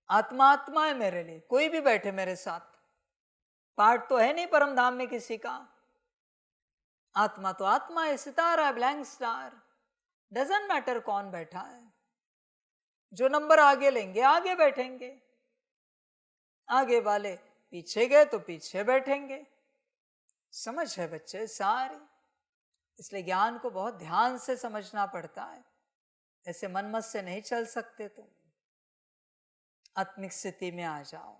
आत्मा आत्मा है मेरे लिए, कोई भी बैठे मेरे साथ, पार्ट तो है नहीं परम धाम में किसी का। आत्मा तो आत्मा है, सितारा है, ब्लैंक स्टार। डजंट मैटर कौन बैठा है। जो नंबर आगे लेंगे आगे बैठेंगे, आगे वाले पीछे गए तो पीछे बैठेंगे। समझ है बच्चे सारी। इसलिए ज्ञान को बहुत ध्यान से समझना पड़ता है। ऐसे मनमत से नहीं चल सकते तुम। आत्मिक स्थिति में आ जाओ,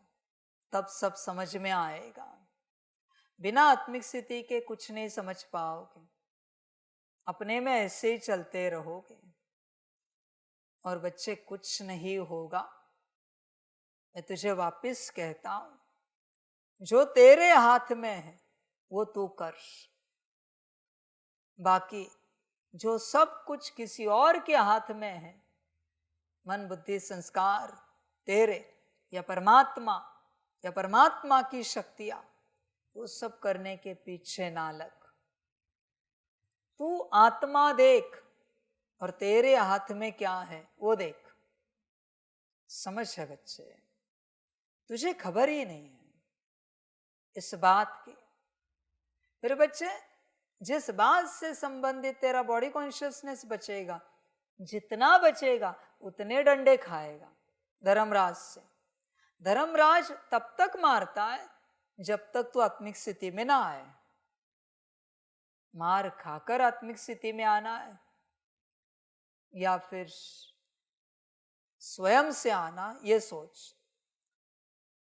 तब सब समझ में आएगा। बिना आत्मिक स्थिति के कुछ नहीं समझ पाओगे। अपने में ऐसे ही चलते रहोगे और बच्चे कुछ नहीं होगा। मैं तुझे वापस कहता हूं, जो तेरे हाथ में है वो तू कर। बाकी जो सब कुछ किसी और के हाथ में है, मन बुद्धि संस्कार तेरे या परमात्मा की शक्तियां, वो सब करने के पीछे ना लग। तू आत्मा देख और तेरे हाथ में क्या है वो देख। समझ है बच्चे, तुझे खबर ही नहीं है इस बात की। फिर बच्चे जिस बात से संबंधित तेरा बॉडी कॉन्शियसनेस बचेगा, जितना बचेगा उतने डंडे खाएगा धर्मराज से। धर्मराज तब तक मारता है जब तक तू आत्मिक स्थिति में ना आए। मार खाकर आत्मिक स्थिति में आना है या फिर स्वयं से आना, ये सोच।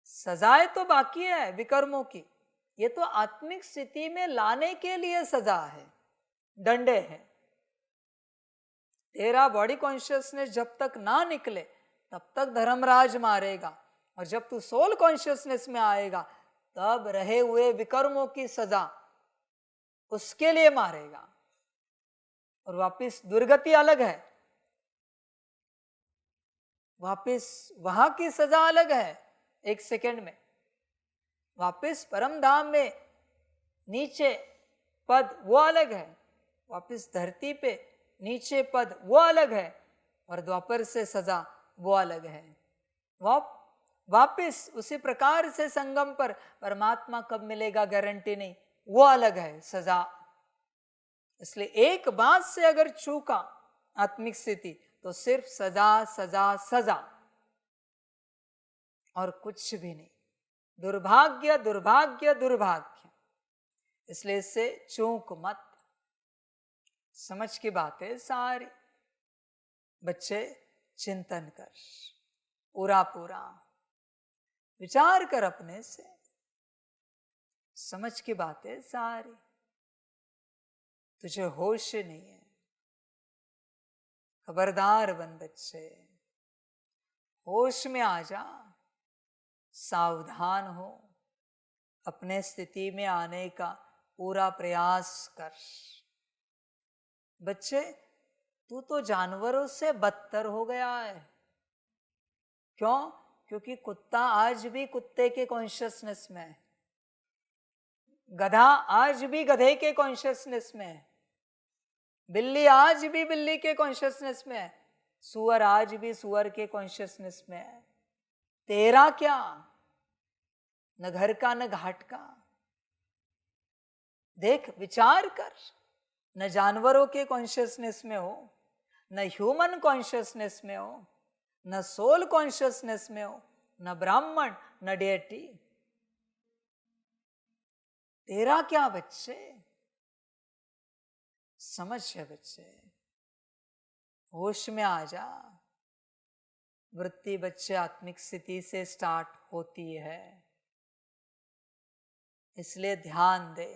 सजाएं तो बाकी है विकर्मों की, ये तो आत्मिक स्थिति में लाने के लिए सजा है, डंडे है। तेरा बॉडी कॉन्शियसनेस जब तक ना निकले तब तक धर्मराज मारेगा, और जब तू सोल कॉन्शियसनेस में आएगा तब रहे हुए विकर्मों की सजा उसके लिए मारेगा। और वापिस दुर्गति अलग है, वापिस वहां की सजा अलग है। एक सेकंड में वापिस परम धाम में नीचे पद वो अलग है, वापिस धरती पे नीचे पद वो अलग है, और द्वापर से सजा वो अलग है। वापिस उसी प्रकार से संगम पर परमात्मा कब मिलेगा गारंटी नहीं, वो अलग है सजा। इसलिए एक बात से अगर चूका आत्मिक स्थिति तो सिर्फ सजा सजा सजा और कुछ भी नहीं। दुर्भाग्य दुर्भाग्य दुर्भाग्य। इसलिए इससे चूक मत। समझ की बात है सारी। बच्चे चिंतन कर, पूरा पूरा विचार कर अपने से। समझ की बात है सारी। तुझे होश नहीं है, खबरदार बन बच्चे, होश में आ जा, सावधान हो, अपने स्थिति में आने का पूरा प्रयास कर। बच्चे तू तो जानवरों से बदतर हो गया है। क्यों? क्योंकि कुत्ता आज भी कुत्ते के कॉन्शियसनेस में है, गधा आज भी गधे के कॉन्शियसनेस में है, बिल्ली आज भी बिल्ली के कॉन्शियसनेस में है, सुअर आज भी सुअर के कॉन्शियसनेस में है। तेरा क्या, न घर का न घाट का। देख, विचार कर, न जानवरों के कॉन्शियसनेस में हो, न ह्यूमन कॉन्शियसनेस में हो, न सोल कॉन्शियसनेस में हो, न ब्राह्मण न डेटी। तेरा क्या बच्चे? समझ है बच्चे, होश में आ जा। वृत्ति बच्चे आत्मिक स्थिति से स्टार्ट होती है, इसलिए ध्यान दे।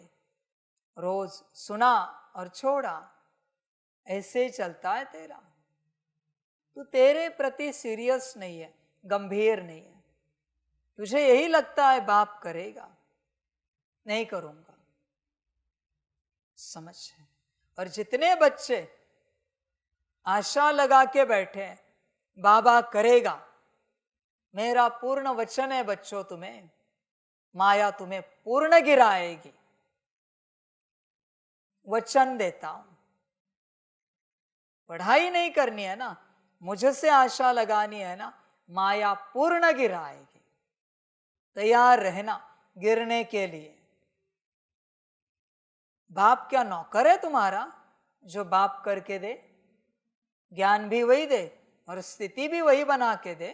रोज सुना और छोड़ा, ऐसे ही चलता है तेरा। तू तेरे प्रति सीरियस नहीं है, गंभीर नहीं है। तुझे यही लगता है बाप करेगा, नहीं करूंगा। समझ है। और जितने बच्चे आशा लगा के बैठे हैं बाबा करेगा, मेरा पूर्ण वचन है बच्चों, तुम्हें माया तुम्हें पूर्ण गिराएगी, वचन देता हूं। पढ़ाई नहीं करनी है ना, मुझसे आशा लगानी है ना, माया पूर्ण गिराएगी। तैयार रहना गिरने के लिए। बाप क्या नौकर है तुम्हारा जो बाप करके दे? ज्ञान भी वही दे और स्थिति भी वही बना के दे।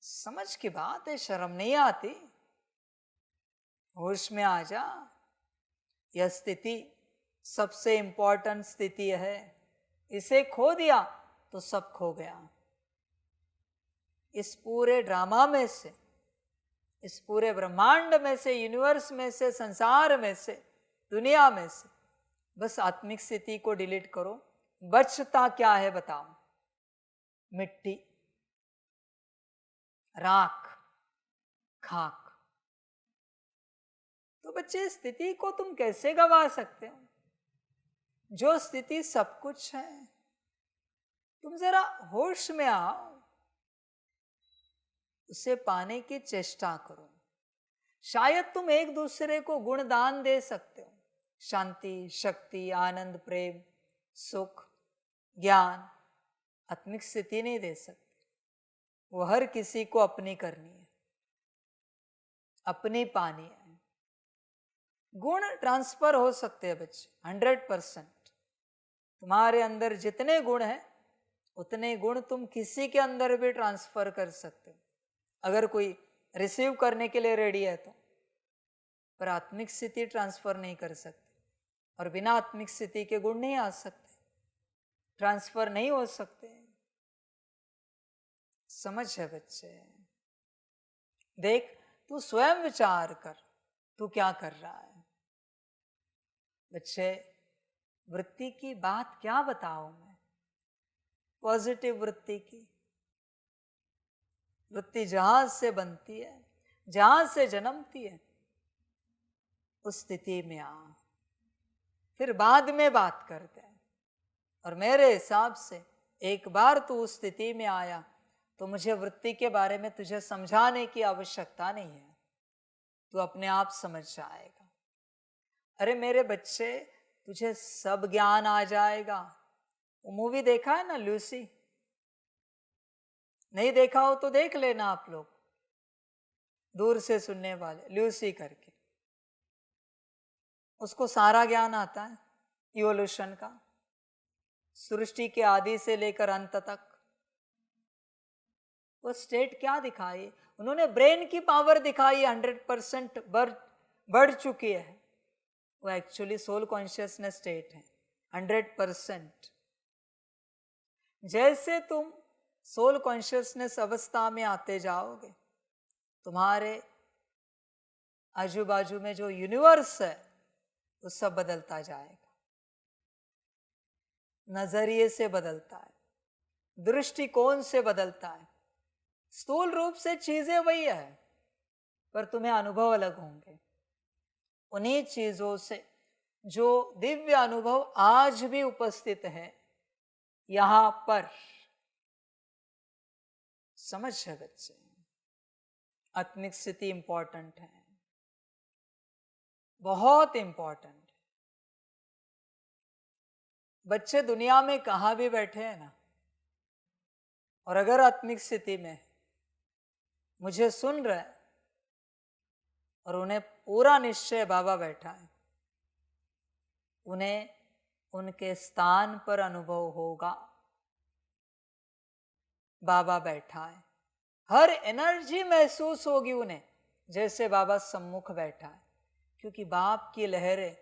समझ की बात है, शर्म नहीं आती? होश में आ जा। यह स्थिति सबसे इंपॉर्टेंट स्थिति है, इसे खो दिया तो सब खो गया। इस पूरे ड्रामा में से, इस पूरे ब्रह्मांड में से, यूनिवर्स में से, संसार में से, दुनिया में से बस आत्मिक स्थिति को डिलीट करो। बचता क्या है बताओ? मिट्टी, राख, खाक। तो बच्चे, स्थिति को तुम कैसे गवा सकते हो? जो स्थिति सब कुछ है। तुम जरा होश में आओ, उसे पाने की चेष्टा करो। शायद तुम एक दूसरे को गुण दान दे सकते हो, शांति, शक्ति, आनंद, प्रेम, सुख, ज्ञान। आत्मिक स्थिति नहीं दे सकते, वो हर किसी को अपनी करनी है, अपनी पानी है। गुण ट्रांसफर हो सकते हैं बच्चे, 100%। तुम्हारे अंदर जितने गुण हैं उतने गुण तुम किसी के अंदर भी ट्रांसफर कर सकते हो, अगर कोई रिसीव करने के लिए रेडी है तो। पर आत्मिक स्थिति ट्रांसफर नहीं कर सकते, और बिना आत्मिक स्थिति के गुण नहीं आ सकते, ट्रांसफर नहीं हो सकते। समझ है बच्चे? देख, तू स्वयं विचार कर, तू क्या कर रहा है। बच्चे, वृत्ति की बात क्या बताऊं मैं, पॉजिटिव वृत्ति की। वृत्ति जहां से बनती है, जहां से जन्मती है, उस स्थिति में आ, फिर बाद में बात करते हैं। और मेरे हिसाब से एक बार तू उस स्थिति में आया तो मुझे वृत्ति के बारे में तुझे समझाने की आवश्यकता नहीं है, तू अपने आप समझ जाएगा। अरे मेरे बच्चे, तुझे सब ज्ञान आ जाएगा। वो मूवी देखा है ना, लूसी? नहीं देखा हो तो देख लेना आप लोग, दूर से सुनने वाले, लूसी करके। उसको सारा ज्ञान आता है इवोल्यूशन का, सृष्टि के आदि से लेकर अंत तक। वो स्टेट क्या दिखाई उन्होंने, ब्रेन की पावर दिखाई, 100% बढ़ चुकी है। वो एक्चुअली सोल कॉन्शियसनेस स्टेट है, 100%। जैसे तुम सोल कॉन्शियसनेस अवस्था में आते जाओगे, तुम्हारे आजू बाजू में जो यूनिवर्स है वो सब बदलता जाएगा, नजरिए से बदलता है, दृष्टिकोण से बदलता है। स्थूल रूप से चीजें वही है, पर तुम्हें अनुभव अलग होंगे उन्हीं चीजों से जो दिव्य अनुभव आज भी उपस्थित है यहां पर। समझ है बच्चे? आत्मिक स्थिति इंपॉर्टेंट है, बहुत इंपॉर्टेंट है। बच्चे दुनिया में कहां भी बैठे हैं ना, और अगर आत्मिक स्थिति में मुझे सुन रहे और उन्हें पूरा निश्चय बाबा बैठा है, उन्हें उनके स्थान पर अनुभव होगा बाबा बैठा है। हर एनर्जी महसूस होगी उन्हें जैसे बाबा सम्मुख बैठा है, क्योंकि बाप की लहरें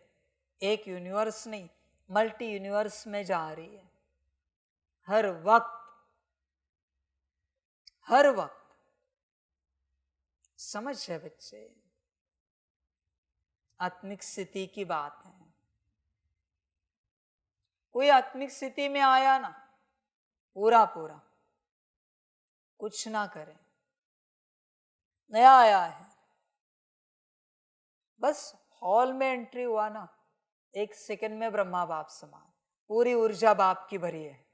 एक यूनिवर्स नहीं, मल्टी यूनिवर्स में जा रही है हर वक्त, हर वक्त। समझ है बच्चे? आत्मिक स्थिति की बात है। कोई आत्मिक स्थिति में आया ना, पूरा पूरा कुछ ना करे, नया आया है, बस हॉल में एंट्री हुआ ना, 1 सेकंड में ब्रह्मा बाप समान, पूरी ऊर्जा बाप की भरी है।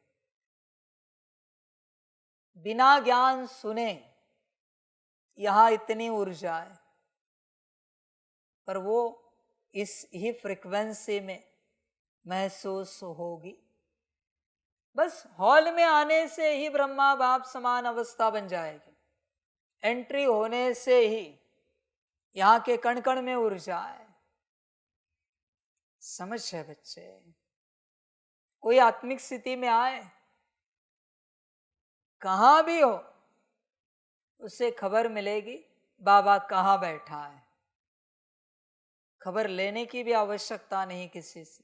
बिना ज्ञान सुने यहां इतनी ऊर्जा है, पर वो इस ही फ्रीक्वेंसी में महसूस होगी। बस हॉल में आने से ही ब्रह्मा बाप समान अवस्था बन जाएगी, एंट्री होने से ही यहां के कण कण में ऊर्जा है। समझ है बच्चे? कोई आत्मिक स्थिति में आए, कहां भी हो, उसे खबर मिलेगी बाबा कहां बैठा है। खबर लेने की भी आवश्यकता नहीं किसी से,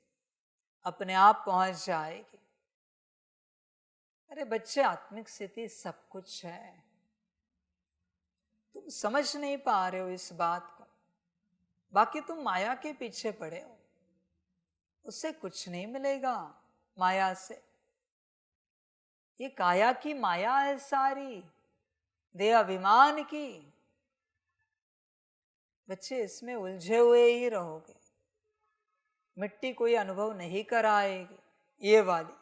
अपने आप पहुंच जाएगी। अरे बच्चे, आत्मिक स्थिति सब कुछ है, तुम समझ नहीं पा रहे हो इस बात को। बाकी तुम माया के पीछे पड़े हो, उससे कुछ नहीं मिलेगा माया से। ये काया की माया है सारी, देह अभिमान की। बच्चे, इसमें उलझे हुए ही रहोगे, मिट्टी कोई अनुभव नहीं कराएगी ये वाली।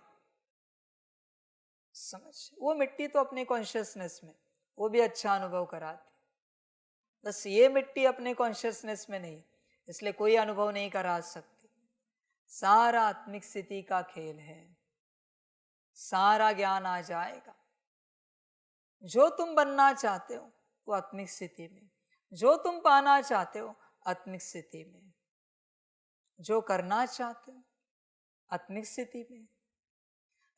समझ? वो मिट्टी तो अपने कॉन्शियसनेस में वो भी अच्छा अनुभव कराती, बस ये मिट्टी अपने कॉन्शियसनेस में नहीं, इसलिए कोई अनुभव नहीं करा सकती। सारा आत्मिक स्थिति का खेल है, सारा ज्ञान आ जाएगा। जो तुम बनना चाहते हो वो आत्मिक स्थिति में, जो तुम पाना चाहते हो आत्मिक स्थिति में। जो करना चाहते हो आत्मिक स्थिति में।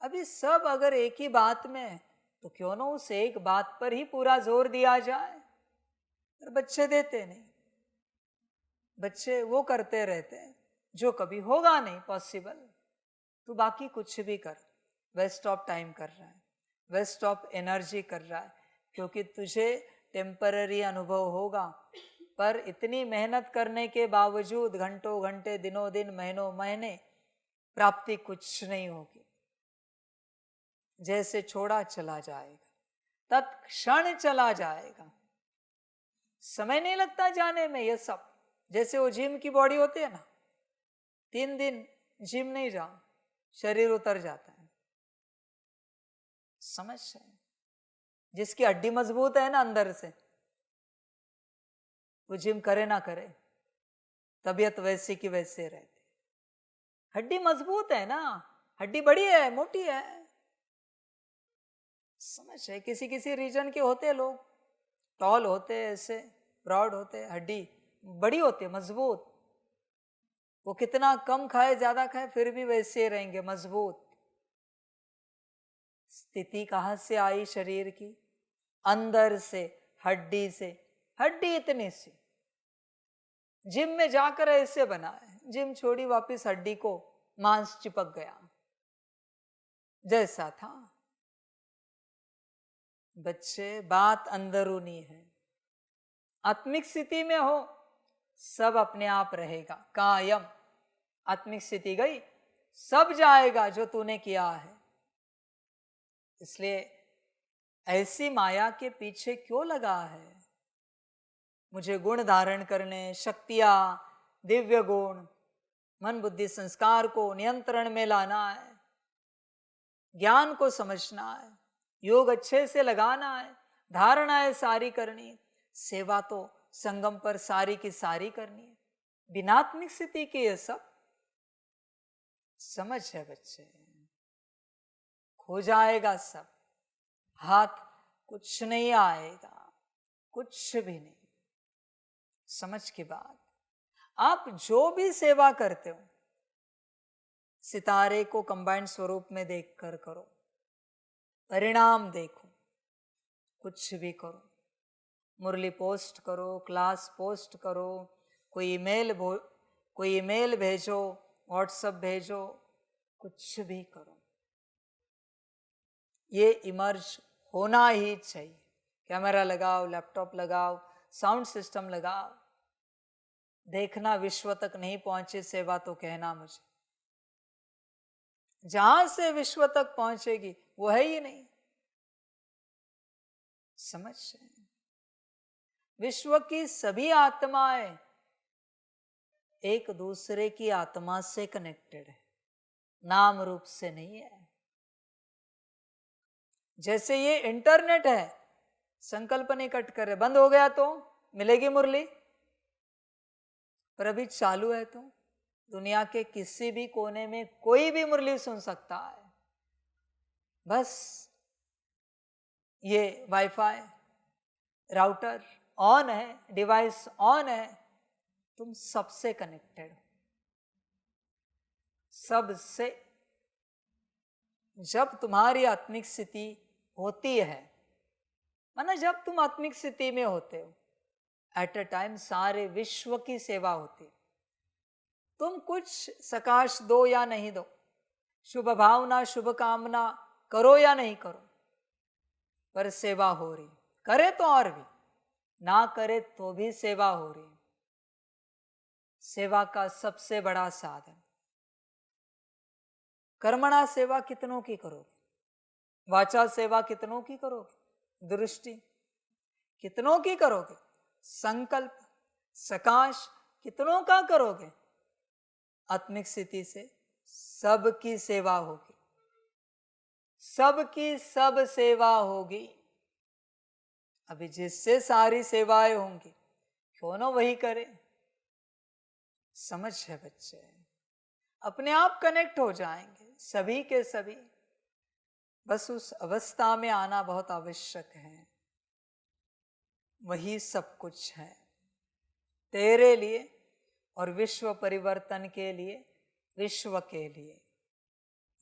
अभी सब अगर एक ही बात में है तो क्यों ना उस एक बात पर ही पूरा जोर दिया जाए। पर बच्चे देते नहीं, बच्चे वो करते रहते हैं जो कभी होगा नहीं पॉसिबल। तू बाकी कुछ भी कर, वेस्ट ऑफ टाइम कर रहा है, वेस्ट ऑफ एनर्जी कर रहा है, क्योंकि तुझे टेम्पररी अनुभव होगा, पर इतनी मेहनत करने के बावजूद घंटों घंटे, दिनों दिन, महीनों महीने प्राप्ति कुछ नहीं होगी। जैसे छोड़ा चला जाएगा, तत्क्षण चला जाएगा, समय नहीं लगता जाने में। ये सब जैसे वो जिम की बॉडी होती है ना, 3 दिन जिम नहीं जाओ शरीर उतर जाता है। समझ है? जिसकी हड्डी मजबूत है ना अंदर से, वो जिम करे ना करे तबीयत वैसी की वैसे रहती। हड्डी मजबूत है ना, हड्डी बड़ी है, मोटी है। समझ है? किसी किसी रीजन के होते लोग, टॉल होते, ऐसे ब्रॉड होते, हड्डी बड़ी होती है, मजबूत। वो कितना कम खाए ज्यादा खाए फिर भी वैसे रहेंगे, मजबूत। स्थिति कहां से आई शरीर की? अंदर से, हड्डी से। हड्डी इतनी सी, जिम में जाकर ऐसे बना है, जिम छोड़ी वापस हड्डी को मांस चिपक गया जैसा था। बच्चे, बात अंदरूनी है। आत्मिक स्थिति में हो सब अपने आप रहेगा, कायम। आत्मिक स्थिति गई सब जाएगा जो तूने किया है। इसलिए ऐसी माया के पीछे क्यों लगा है? मुझे गुण धारण करने, शक्तियां, दिव्य गुण, मन बुद्धि संस्कार को नियंत्रण में लाना है, ज्ञान को समझना है, योग अच्छे से लगाना है, धारणाएं सारी करनी, सेवा तो संगम पर सारी की सारी करनी है। बिनात्मिक स्थिति के ये सब समझ है बच्चे, खो जाएगा सब, हाथ कुछ नहीं आएगा, कुछ भी नहीं। समझ की बात। आप जो भी सेवा करते हो सितारे को कंबाइंड स्वरूप में देखकर करो, परिणाम देखो। कुछ भी करो, मुरली पोस्ट करो, क्लास पोस्ट करो, कोई ईमेल भेजो, व्हाट्सएप भेजो, कुछ भी करो, ये इमर्ज होना ही चाहिए। कैमरा लगाओ, लैपटॉप लगाओ, साउंड सिस्टम लगाओ। देखना विश्व तक नहीं पहुंचे सेवा तो कहना मुझे। जहां से विश्व तक पहुंचेगी वो है ही नहीं। समझ? विश्व की सभी आत्माएं एक दूसरे की आत्मा से कनेक्टेड है, नाम रूप से नहीं है। जैसे ये इंटरनेट है, संकल्प नहीं कट करे, बंद हो गया तो मिलेगी मुरली, पर अभी चालू है तो दुनिया के किसी भी कोने में कोई भी मुरली सुन सकता है। बस ये वाईफाई राउटर ऑन है, डिवाइस ऑन है, तुम सबसे कनेक्टेड हो, सबसे। जब तुम्हारी आत्मिक स्थिति होती है, माना जब तुम आत्मिक स्थिति में होते हो, एट अ टाइम सारे विश्व की सेवा होती है। तुम कुछ सकाश दो या नहीं दो, शुभ भावना, शुभ कामना करो या नहीं करो, पर सेवा हो रही। करे तो और भी, ना करे तो भी सेवा हो रही। सेवा का सबसे बड़ा साधन। कर्मणा सेवा कितनों की करोगे? वाचा सेवा कितनों की करोगे? दृष्टि कितनों की करोगे? संकल्प, सकाश कितनों का करोगे? आत्मिक स्थिति से सबकी सेवा होगी, सबकी सब सेवा होगी। अभी जिससे सारी सेवाएं होंगी क्यों ना वही करे। समझ है बच्चे? अपने आप कनेक्ट हो जाएंगे सभी के सभी। बस उस अवस्था में आना बहुत आवश्यक है। वही सब कुछ है तेरे लिए और विश्व परिवर्तन के लिए, विश्व के लिए।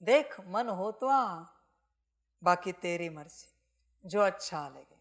देख मन हो तो आ, बाकी तेरी मर्जी, जो अच्छा लगे।